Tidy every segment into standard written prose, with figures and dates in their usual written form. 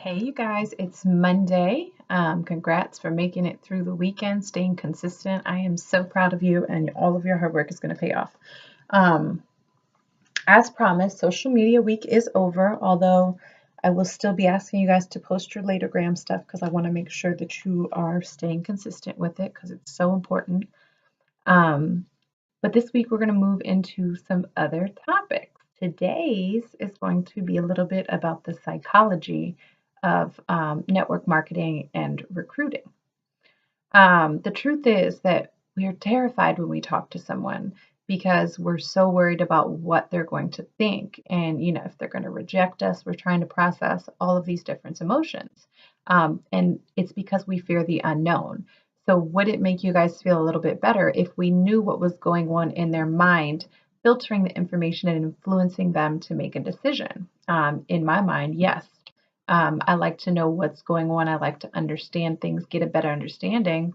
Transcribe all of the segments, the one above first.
Hey, you guys, it's Monday. Congrats for making it through the weekend, staying consistent. I am so proud of you, and all of your hard work is going to pay off. Um, as promised, social media week is over, although I will still be asking you guys to post your Latergram stuff because I want to make sure that you are staying consistent with it because it's so important. Um, but this week we're going to move into some other topics. Today's is going to be a little bit about the psychology of network marketing and recruiting. The truth is that we are terrified when we talk to someone because we're so worried about what they're going to think. And, if they're going to reject us, we're trying to process all of these different emotions. And it's because we fear the unknown. So, would it make you guys feel a little bit better if we knew what was going on in their mind, filtering the information and influencing them to make a decision? In my mind, yes. I like to know what's going on. I like to understand things, get a better understanding.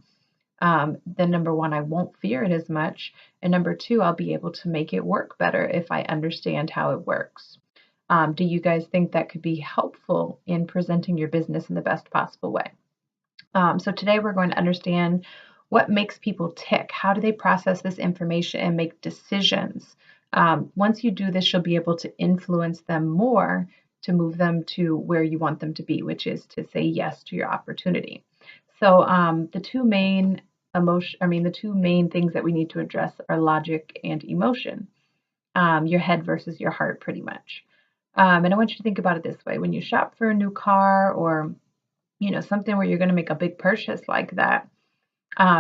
Then number one, I won't fear it as much. And number two, I'll be able to make it work better if I understand how it works. Do you guys think that could be helpful in presenting your business in the best possible way? So today we're going to understand what makes people tick. How do they process this information and make decisions? Once you do this, you'll be able to influence them more to move them to where you want them to be, which is to say yes to your opportunity. So the two main things that we need to address are logic and emotion. Your head versus your heart, pretty much. And I want you to think about it this way: when you shop for a new car or something where you're going to make a big purchase like that,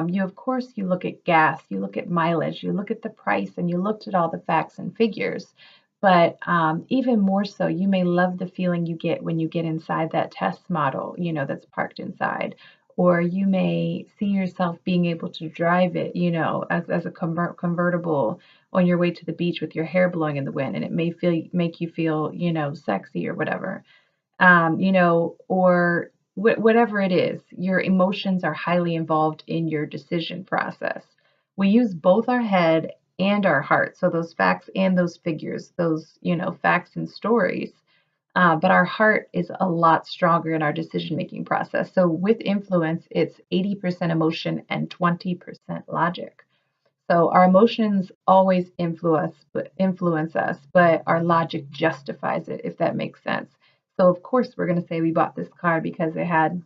you of course you look at gas, you look at mileage, you look at the price, and you looked at all the facts and figures. But even more so, you may love the feeling you get when you get inside that test model, that's parked inside. Or you may see yourself being able to drive it, as a convertible on your way to the beach with your hair blowing in the wind, and it may make you feel, sexy or whatever, or whatever it is, your emotions are highly involved in your decision process. We use both our head and our heart, so those facts and those figures, those, facts and stories. But our heart is a lot stronger in our decision making process. So with influence, it's 80% emotion and 20% logic. So our emotions always influence us, but our logic justifies it, if that makes sense. So of course we're going to say we bought this car because it had,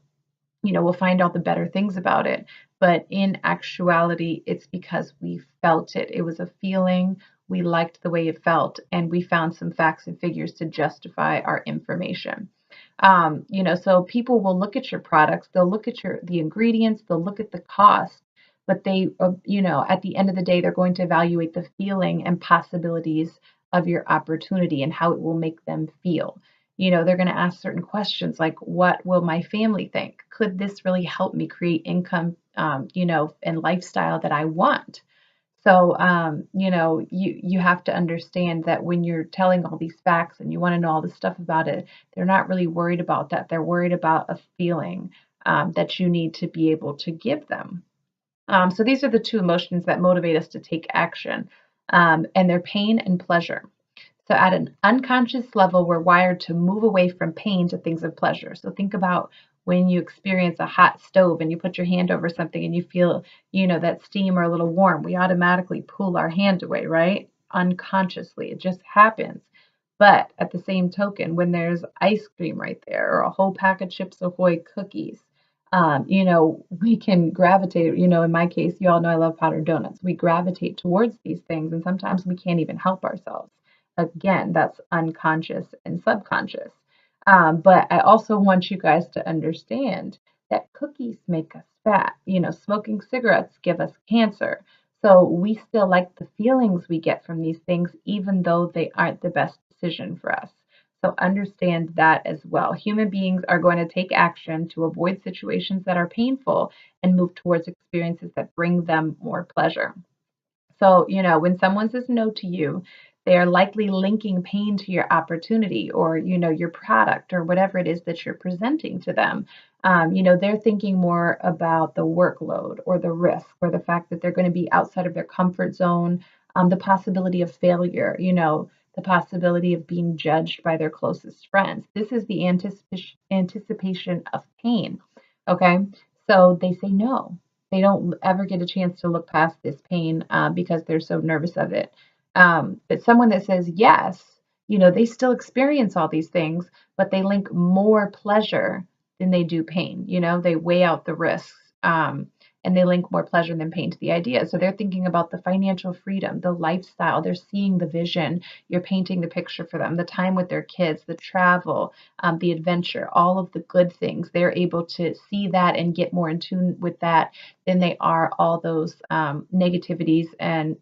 we'll find out the better things about it. But in actuality, it's because we felt it. It was a feeling. We liked the way it felt, and we found some facts and figures to justify our information. So people will look at your products, they'll look at the ingredients, they'll look at the cost, but at the end of the day, they're going to evaluate the feeling and possibilities of your opportunity and how it will make them feel. They're going to ask certain questions like, what will my family think? Could this really help me create income, and lifestyle that I want? So, you have to understand that when you're telling all these facts and you want to know all this stuff about it, they're not really worried about that. They're worried about a feeling that you need to be able to give them. So these are the two emotions that motivate us to take action, and they're pain and pleasure. So at an unconscious level, we're wired to move away from pain to things of pleasure. So think about when you experience a hot stove and you put your hand over something and you feel, that steam or a little warm. We automatically pull our hand away, right? Unconsciously. It just happens. But at the same token, when there's ice cream right there or a whole pack of Chips Ahoy cookies, we can gravitate, in my case, you all know I love powdered donuts. We gravitate towards these things, and sometimes we can't even help ourselves. Again, that's unconscious and subconscious. But I also want you guys to understand that cookies make us fat. Smoking cigarettes give us cancer. So we still like the feelings we get from these things, even though they aren't the best decision for us. So understand that as well. Human beings are going to take action to avoid situations that are painful and move towards experiences that bring them more pleasure. So, when someone says no to you, they are likely linking pain to your opportunity or, your product or whatever it is that you're presenting to them. They're thinking more about the workload or the risk or the fact that they're going to be outside of their comfort zone, the possibility of failure, the possibility of being judged by their closest friends. This is the anticipation of pain. Okay, so they say no. They don't ever get a chance to look past this pain because they're so nervous of it. But someone that says yes, they still experience all these things, but they link more pleasure than they do pain. They weigh out the risks. And they link more pleasure than pain to the idea. So they're thinking about the financial freedom, the lifestyle. They're seeing the vision. You're painting the picture for them, the time with their kids, the travel, the adventure, all of the good things. They're able to see that and get more in tune with that than they are all those negativities and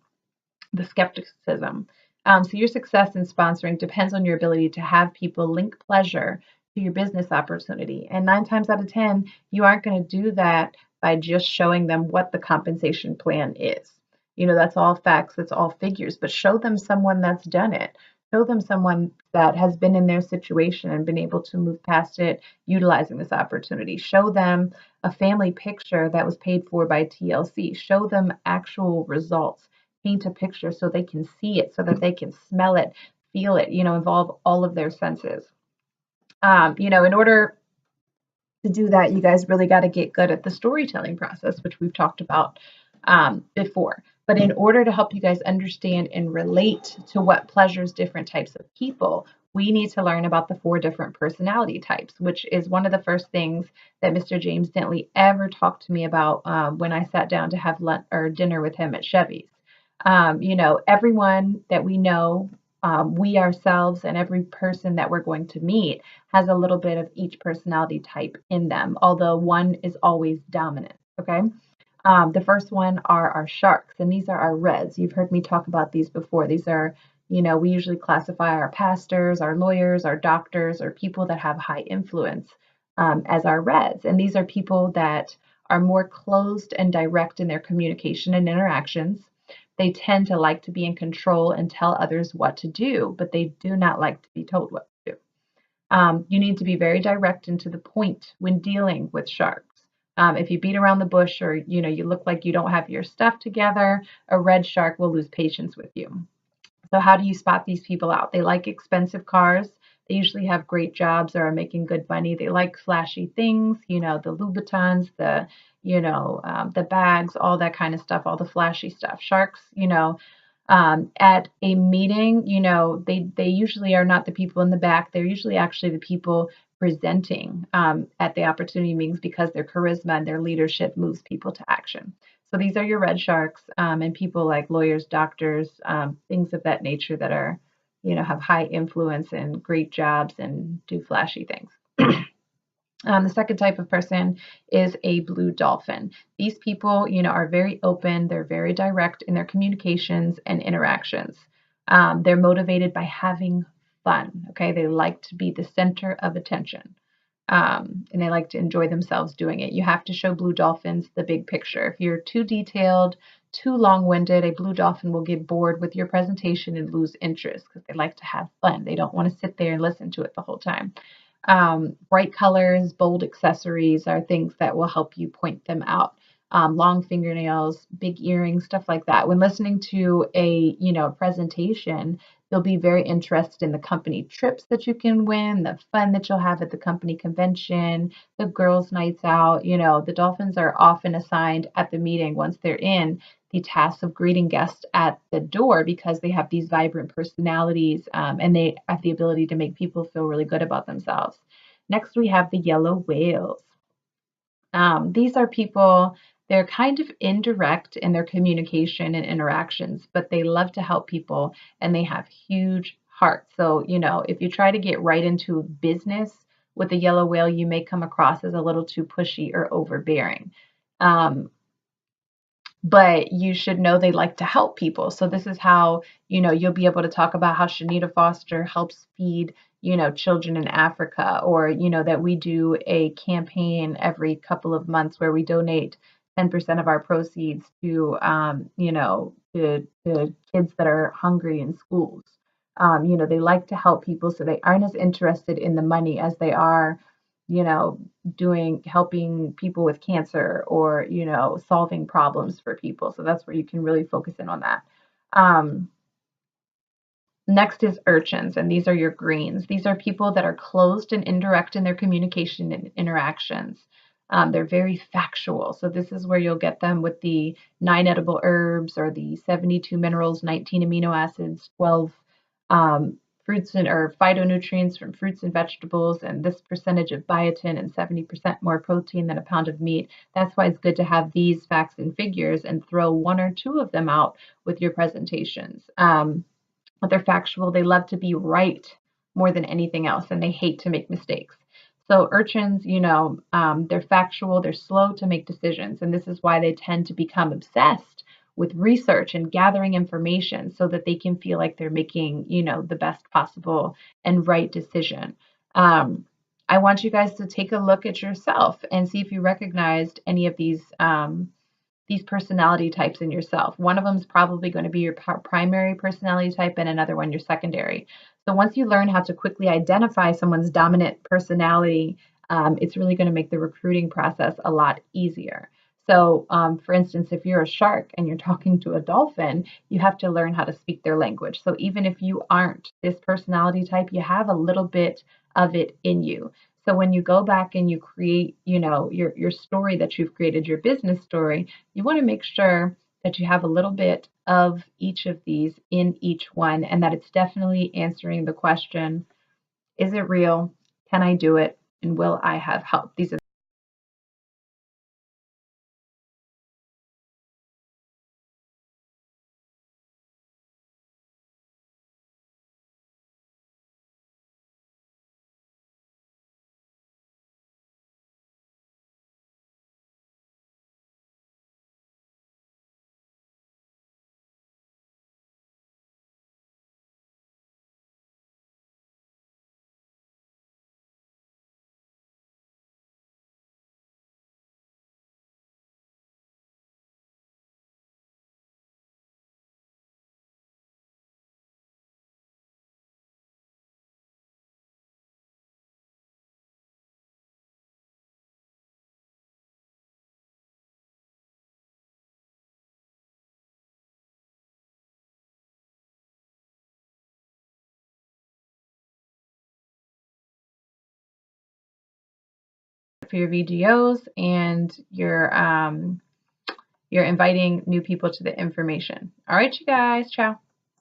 the skepticism. So your success in sponsoring depends on your ability to have people link pleasure to your business opportunity. And 9 times out of 10, you aren't going to do that by just showing them what the compensation plan is. That's all facts, that's all figures, but show them someone that's done it. Show them someone that has been in their situation and been able to move past it utilizing this opportunity. Show them a family picture that was paid for by TLC. Show them actual results. Paint a picture so they can see it, so that they can smell it, feel it, involve all of their senses. In order to do that, you guys really got to get good at the storytelling process, which we've talked about before. But in order to help you guys understand and relate to what pleasures different types of people, we need to learn about the 4 different personality types, which is one of the first things that Mr. James Dentley ever talked to me about when I sat down to have lunch or dinner with him at Chevy's. Everyone that we know, we ourselves and every person that we're going to meet has a little bit of each personality type in them, although one is always dominant. Okay. The first one are our sharks, and these are our reds. You've heard me talk about these before. These are, we usually classify our pastors, our lawyers, our doctors, or people that have high influence as our reds. And these are people that are more closed and direct in their communication and interactions. They tend to like to be in control and tell others what to do, but they do not like to be told what to do. You need to be very direct and to the point when dealing with sharks. If you beat around the bush or you look like you don't have your stuff together, a red shark will lose patience with you. So how do you spot these people out? They like expensive cars. They usually have great jobs or are making good money. They like flashy things, the Louboutins, the bags, all that kind of stuff, all the flashy stuff. Sharks, at a meeting, they usually are not the people in the back. They're usually actually the people presenting at the opportunity meetings because their charisma and their leadership moves people to action. So these are your red sharks and people like lawyers, doctors, things of that nature that are, have high influence and great jobs and do flashy things. The second type of person is a blue dolphin. These people, are very open. They're very direct in their communications and interactions. They're motivated by having fun. Okay, they like to be the center of attention, and they like to enjoy themselves doing it. You have to show blue dolphins the big picture. If you're too detailed, too long-winded, a blue dolphin will get bored with your presentation and lose interest because they like to have fun. They don't want to sit there and listen to it the whole time. Bright colors, bold accessories are things that will help you point them out. Long fingernails, big earrings, stuff like that. When listening to a presentation, they'll be very interested in the company trips that you can win, the fun that you'll have at the company convention, the girls' nights out. The dolphins are often assigned at the meeting once they're in the task of greeting guests at the door because they have these vibrant personalities and they have the ability to make people feel really good about themselves. Next, we have the yellow whales. These are people, they're kind of indirect in their communication and interactions, but they love to help people and they have huge hearts. So, if you try to get right into business with a yellow whale, you may come across as a little too pushy or overbearing. But you should know they like to help people. So this is how, you'll be able to talk about how Shanita Foster helps feed, children in Africa, or, that we do a campaign every couple of months where we donate 10% of our proceeds to, to kids that are hungry in schools. They like to help people, so they aren't as interested in the money as they are, helping people with cancer or, solving problems for people. So that's where you can really focus in on that. Next is urchins, and these are your greens. These are people that are closed and indirect in their communication and interactions. They're very factual. So this is where you'll get them with the 9 edible herbs or the 72 minerals, 19 amino acids, 12 um, fruits and or phytonutrients from fruits and vegetables, and this percentage of biotin and 70% more protein than a pound of meat. That's why it's good to have these facts and figures and throw one or two of them out with your presentations. But they're factual. They love to be right more than anything else, and they hate to make mistakes. So urchins, they're factual, they're slow to make decisions, and this is why they tend to become obsessed with research and gathering information so that they can feel like they're making, the best possible and right decision. Um, I want you guys to take a look at yourself and see if you recognized any of these personality types in yourself. One of them is probably going to be your primary personality type, and another one your secondary. So once you learn how to quickly identify someone's dominant personality, it's really going to make the recruiting process a lot easier. So, for instance, if you're a shark and you're talking to a dolphin, you have to learn how to speak their language. So even if you aren't this personality type, you have a little bit of it in you. So when you go back and you create, your story that you've created, your business story, you want to make sure that you have a little bit of each of these in each one, and that it's definitely answering the question, is it real? Can I do it? And will I have help? These are for your VGOs, and you're inviting new people to the information. All right, you guys, ciao.